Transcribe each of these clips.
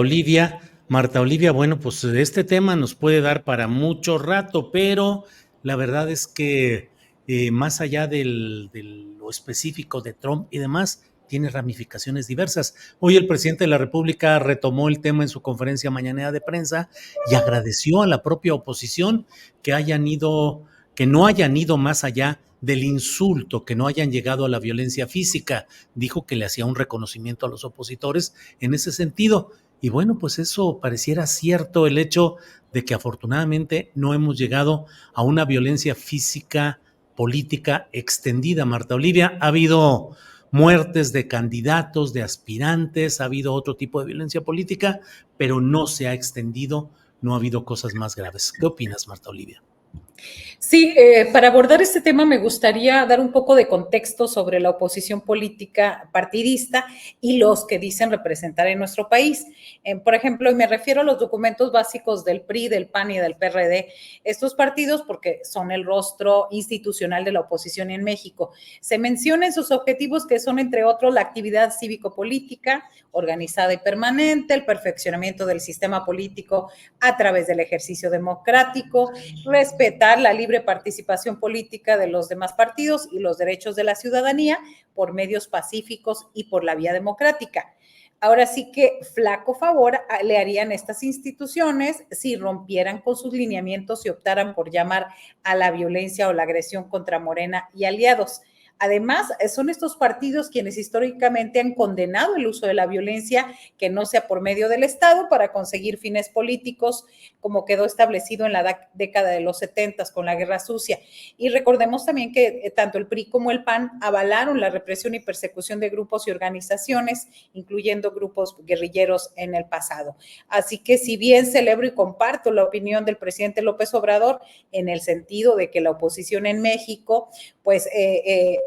Olivia, Marta Olivia, bueno, pues este tema nos puede dar para mucho rato, pero la verdad es que más allá de lo específico de Trump y demás, tiene ramificaciones diversas. Hoy el presidente de la República retomó el tema en su conferencia mañanera de prensa y agradeció a la propia oposición que que no hayan ido más allá del insulto, que no hayan llegado a la violencia física. Dijo que le hacía un reconocimiento a los opositores en ese sentido. Y bueno, pues eso pareciera cierto, el hecho de que afortunadamente no hemos llegado a una violencia física política extendida, Marta Olivia. Ha habido muertes de candidatos, de aspirantes, ha habido otro tipo de violencia política, pero no se ha extendido, no ha habido cosas más graves. ¿Qué opinas, Marta Olivia? Sí, para abordar este tema me gustaría dar un poco de contexto sobre la oposición política partidista y los que dicen representar en nuestro país. Por ejemplo, y me refiero a los documentos básicos del PRI, del PAN y del PRD, estos partidos porque son el rostro institucional de la oposición en México. Se menciona en sus objetivos que son, entre otros, la actividad cívico-política organizada y permanente, el perfeccionamiento del sistema político a través del ejercicio democrático, respetar la libre participación política de los demás partidos y los derechos de la ciudadanía por medios pacíficos y por la vía democrática. Ahora sí que flaco favor le harían estas instituciones si rompieran con sus lineamientos y optaran por llamar a la violencia o la agresión contra Morena y aliados. Además, son estos partidos quienes históricamente han condenado el uso de la violencia que no sea por medio del Estado para conseguir fines políticos, como quedó establecido en la década de los 70 con la Guerra Sucia. Y recordemos también que tanto el PRI como el PAN avalaron la represión y persecución de grupos y organizaciones, incluyendo grupos guerrilleros en el pasado. Así que si bien celebro y comparto la opinión del presidente López Obrador en el sentido de que la oposición en México pues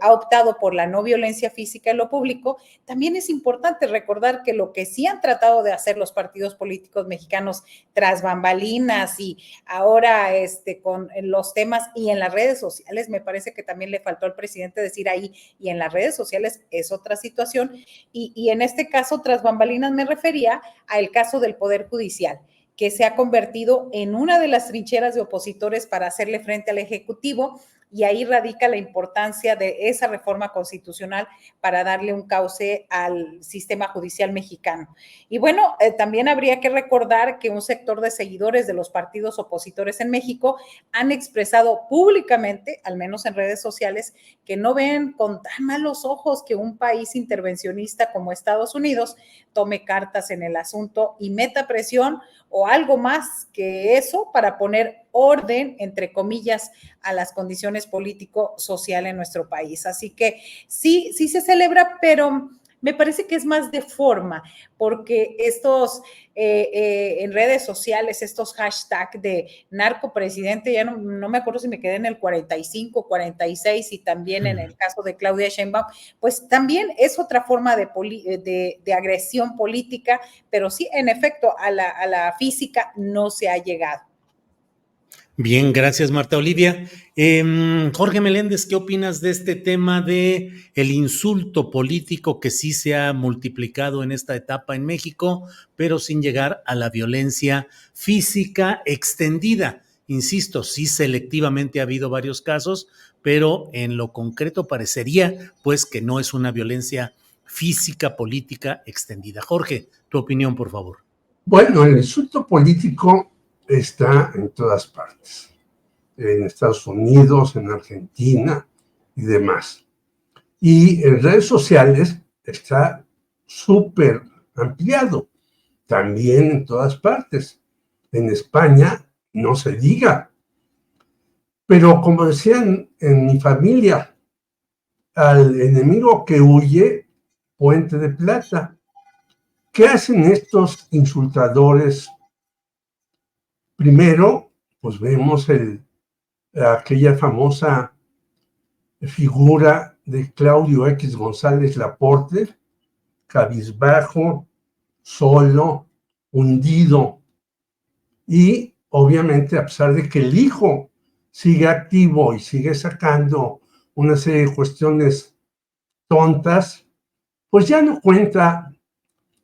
ha optado por la no violencia física en lo público, también es importante recordar que lo que sí han tratado de hacer los partidos políticos mexicanos tras bambalinas y ahora con los temas y en las redes sociales, me parece que también le faltó al presidente decir ahí, y en las redes sociales es otra situación, y en este caso, tras bambalinas me refería al caso del Poder Judicial, que se ha convertido en una de las trincheras de opositores para hacerle frente al Ejecutivo, y ahí radica la importancia de esa reforma constitucional para darle un cauce al sistema judicial mexicano. Y bueno, también habría que recordar que un sector de seguidores de los partidos opositores en México han expresado públicamente, al menos en redes sociales, que no ven con tan malos ojos que un país intervencionista como Estados Unidos tome cartas en el asunto y meta presión o algo más que eso para poner orden, entre comillas, a las condiciones político-social en nuestro país. Así que sí se celebra, pero me parece que es más de forma, porque estos en redes sociales, estos hashtags de narcopresidente, ya no me acuerdo si me quedé en el 45, 46 y también en el caso de Claudia Sheinbaum, pues también es otra forma de agresión política, pero sí, en efecto, a la física no se ha llegado. Bien, gracias Marta Olivia. Jorge Meléndez, ¿qué opinas de este tema de el insulto político que sí se ha multiplicado en esta etapa en México, pero sin llegar a la violencia física extendida? Insisto, sí selectivamente ha habido varios casos, pero en lo concreto parecería pues que no es una violencia física política extendida. Jorge, tu opinión, por favor. Bueno, el insulto político está en todas partes, en Estados Unidos, en Argentina y demás. Y en redes sociales está súper ampliado, también en todas partes. En España no se diga. Pero como decían en mi familia, al enemigo que huye, puente de plata. ¿Qué hacen estos insultadores? Primero, pues vemos aquella famosa figura de Claudio X González Laporte, cabizbajo, solo, hundido. Y obviamente, a pesar de que el hijo sigue activo y sigue sacando una serie de cuestiones tontas, pues ya no cuenta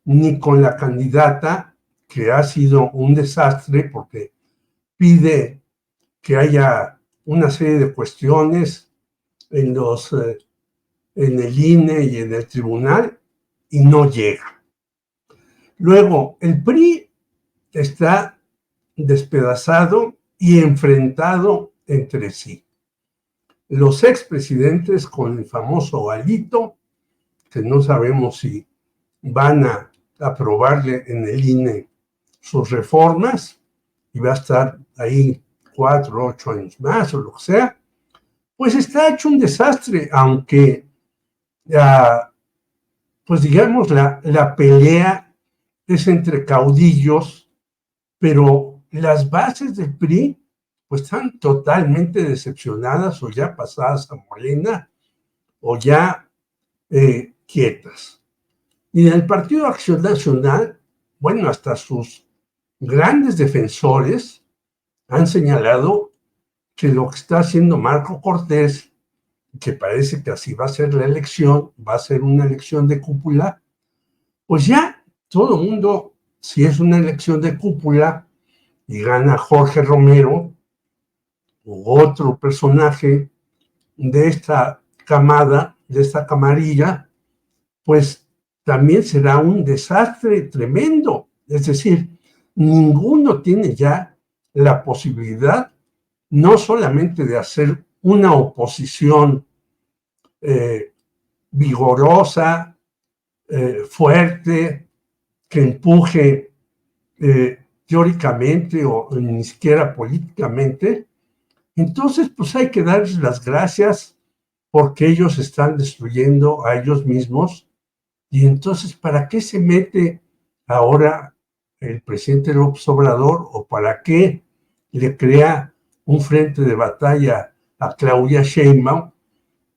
ni con la candidata que ha sido un desastre porque pide que haya una serie de cuestiones en el INE y en el tribunal y no llega. Luego, el PRI está despedazado y enfrentado entre sí. Los expresidentes con el famoso Galito, que no sabemos si van a aprobarle en el INE sus reformas y va a estar ahí 4, 8 años más o lo que sea, pues está hecho un desastre, aunque, pues digamos, la pelea es entre caudillos, pero las bases del PRI pues están totalmente decepcionadas o ya pasadas a Morena o ya quietas. Y en el Partido Acción Nacional, bueno, hasta sus grandes defensores han señalado que lo que está haciendo Marco Cortés, que parece que así va a ser la elección, va a ser una elección de cúpula, pues ya todo el mundo, si es una elección de cúpula y gana Jorge Romero u otro personaje de esta camada, de esta camarilla, pues también será un desastre tremendo. Es decir, ninguno tiene ya la posibilidad no solamente de hacer una oposición vigorosa, fuerte, que empuje teóricamente o ni siquiera políticamente. Entonces, pues hay que darles las gracias porque ellos están destruyendo a ellos mismos. Y entonces, ¿para qué se mete ahora el presidente López Obrador o para qué le crea un frente de batalla a Claudia Sheinbaum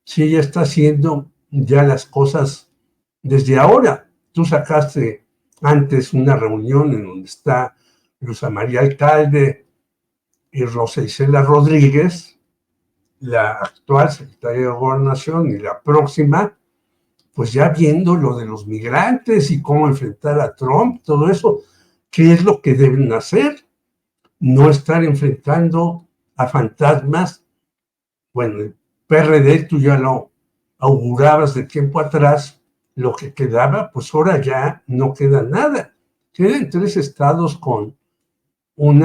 si ella está haciendo ya las cosas desde ahora? Tú sacaste antes una reunión en donde está Luisa María Alcalde y Rosa Isela Rodríguez, la actual secretaria de Gobernación y la próxima, pues ya viendo lo de los migrantes y cómo enfrentar a Trump, todo eso, ¿qué es lo que deben hacer? No estar enfrentando a fantasmas. Bueno, el PRD tú ya lo augurabas de tiempo atrás, lo que quedaba, pues ahora ya no queda nada. Quedan 3 estados con un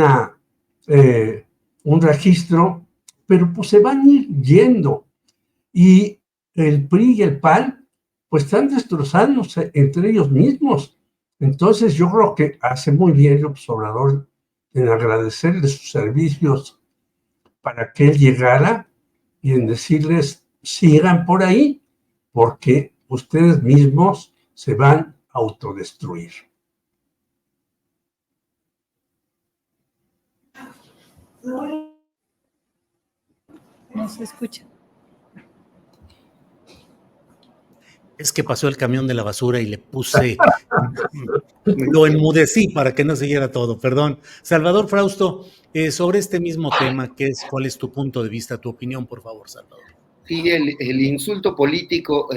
registro, pero pues se van a ir yendo. Y el PRI y el PAN pues están destrozándose entre ellos mismos. Entonces yo creo que hace muy bien López Obrador en agradecerle sus servicios para que él llegara y en decirles sigan por ahí porque ustedes mismos se van a autodestruir. No se escucha. Es que pasó el camión de la basura y le puse, lo enmudecí para que no siguiera todo, perdón. Salvador Frausto, sobre este mismo tema, ¿cuál es tu punto de vista, tu opinión, por favor, Salvador? Sí, el insulto político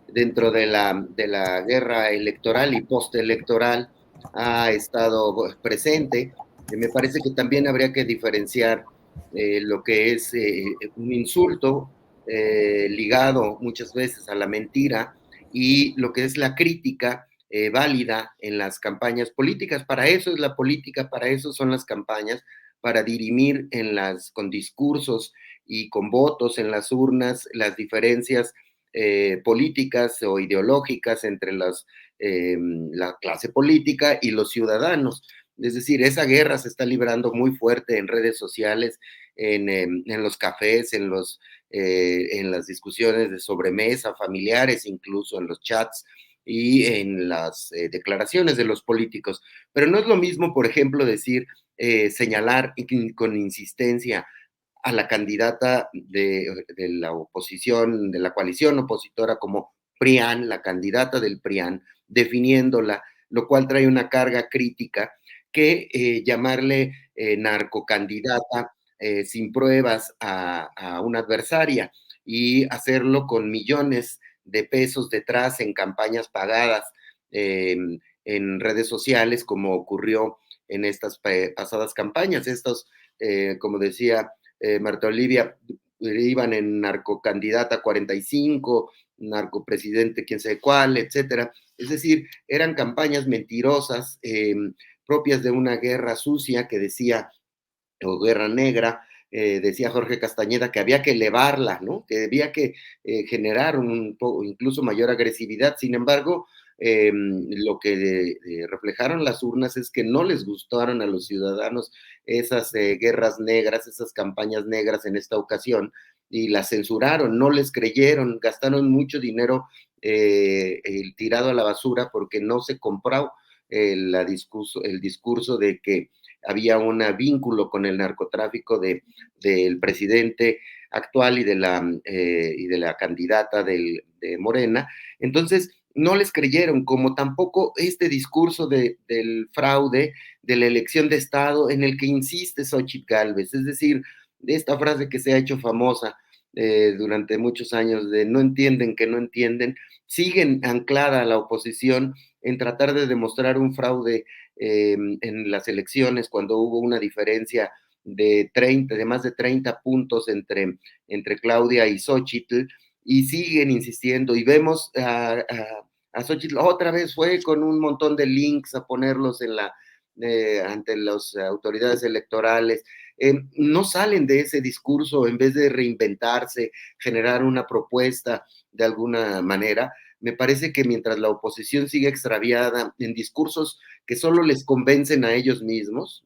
dentro de la guerra electoral y postelectoral ha estado presente. Me parece que también habría que diferenciar lo que es un insulto ligado muchas veces a la mentira y lo que es la crítica válida en las campañas políticas. Para eso es la política, para eso son las campañas, para dirimir con discursos y con votos en las urnas las diferencias políticas o ideológicas entre la clase política y los ciudadanos. Es decir, esa guerra se está librando muy fuerte en redes sociales, en los cafés, en las discusiones de sobremesa, familiares, incluso en los chats y en las declaraciones de los políticos. Pero no es lo mismo, por ejemplo, señalar con insistencia a la candidata de la oposición, de la coalición opositora como PRIAN, la candidata del PRIAN, definiéndola, lo cual trae una carga crítica que llamarle narcocandidata sin pruebas a una adversaria y hacerlo con millones de pesos detrás en campañas pagadas en redes sociales, como ocurrió en estas pasadas campañas. Estos, como decía Marta Olivia, iban en narcocandidata 45, narcopresidente quién sabe cuál, etcétera. Es decir, eran campañas mentirosas, propias de una guerra sucia que decía, o guerra negra, decía Jorge Castañeda que había que elevarla, ¿no? Que había que generar incluso mayor agresividad. Sin embargo, lo que reflejaron las urnas es que no les gustaron a los ciudadanos esas guerras negras, esas campañas negras en esta ocasión, y las censuraron, no les creyeron, gastaron mucho dinero tirado a la basura porque no se compró el discurso de que había un vínculo con el narcotráfico del presidente actual y de la candidata de Morena. Entonces, no les creyeron, como tampoco este discurso del fraude, de la elección de Estado, en el que insiste Xóchitl Gálvez, es decir, de esta frase que se ha hecho famosa durante muchos años, de no entienden que no entienden, siguen anclada a la oposición en tratar de demostrar un fraude en las elecciones, cuando hubo una diferencia de más de 30 puntos entre Claudia y Xóchitl, y siguen insistiendo, y vemos a Xóchitl otra vez fue con un montón de links a ponerlos ante las autoridades electorales. No salen de ese discurso en vez de reinventarse, generar una propuesta de alguna manera. Me parece que mientras la oposición sigue extraviada en discursos que solo les convencen a ellos mismos,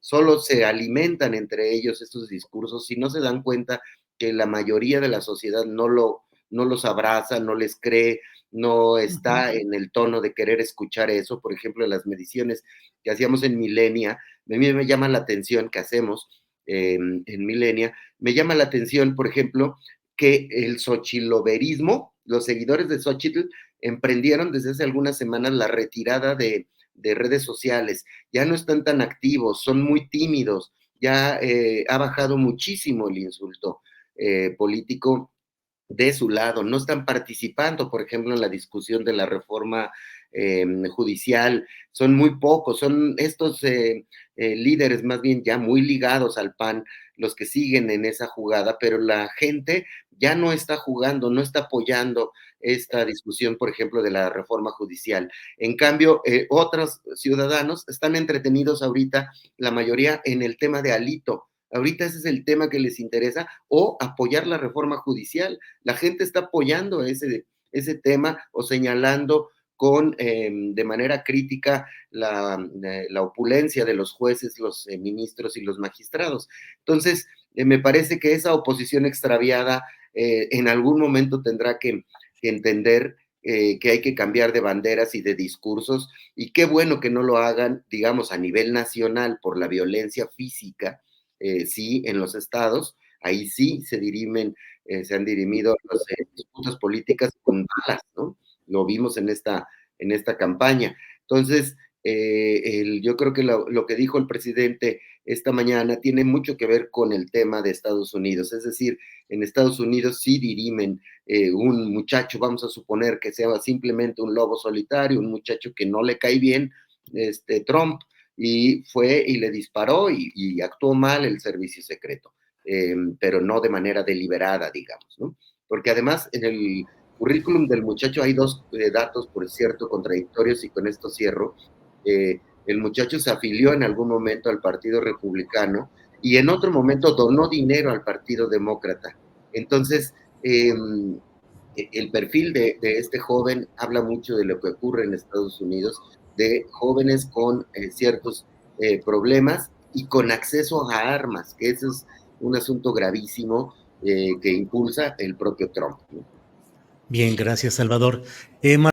solo se alimentan entre ellos estos discursos y no se dan cuenta que la mayoría de la sociedad no los abraza, no les cree, no está en el tono de querer escuchar eso. Por ejemplo, en las mediciones que hacíamos en Milenia, a mí me llama la atención que hacemos en Milenia, me llama la atención, por ejemplo, que el xochiloverismo, los seguidores de Xóchitl, emprendieron desde hace algunas semanas la retirada de redes sociales, ya no están tan activos, son muy tímidos, ya ha bajado muchísimo el insulto político de su lado, no están participando, por ejemplo, en la discusión de la reforma judicial, son muy pocos, son estos líderes más bien ya muy ligados al PAN, los que siguen en esa jugada, pero la gente ya no está jugando, no está apoyando esta discusión, por ejemplo, de la reforma judicial. En cambio, otros ciudadanos están entretenidos ahorita, la mayoría, en el tema de Alito. Ahorita ese es el tema que les interesa, o apoyar la reforma judicial. La gente está apoyando ese tema o señalando de manera crítica la opulencia de los jueces, los ministros y los magistrados. Entonces, me parece que esa oposición extraviada en algún momento tendrá que entender que hay que cambiar de banderas y de discursos, y qué bueno que no lo hagan, digamos, a nivel nacional por la violencia física. Sí, en los estados, ahí sí se han dirimido las disputas políticas con balas, ¿no? Lo vimos en esta campaña. Entonces, yo creo que lo que dijo el presidente esta mañana tiene mucho que ver con el tema de Estados Unidos. Es decir, en Estados Unidos sí dirimen un muchacho, vamos a suponer que sea simplemente un lobo solitario, un muchacho que no le cae bien, Trump, y fue y le disparó y actuó mal el servicio secreto, pero no de manera deliberada, digamos, ¿no? Porque además en el currículum del muchacho hay dos datos, por cierto, contradictorios, y con esto cierro. El muchacho se afilió en algún momento al Partido Republicano y en otro momento donó dinero al Partido Demócrata. Entonces, el perfil de este joven habla mucho de lo que ocurre en Estados Unidos, de jóvenes con ciertos problemas y con acceso a armas, que eso es un asunto gravísimo que impulsa el propio Trump, ¿no? Bien, gracias, Salvador.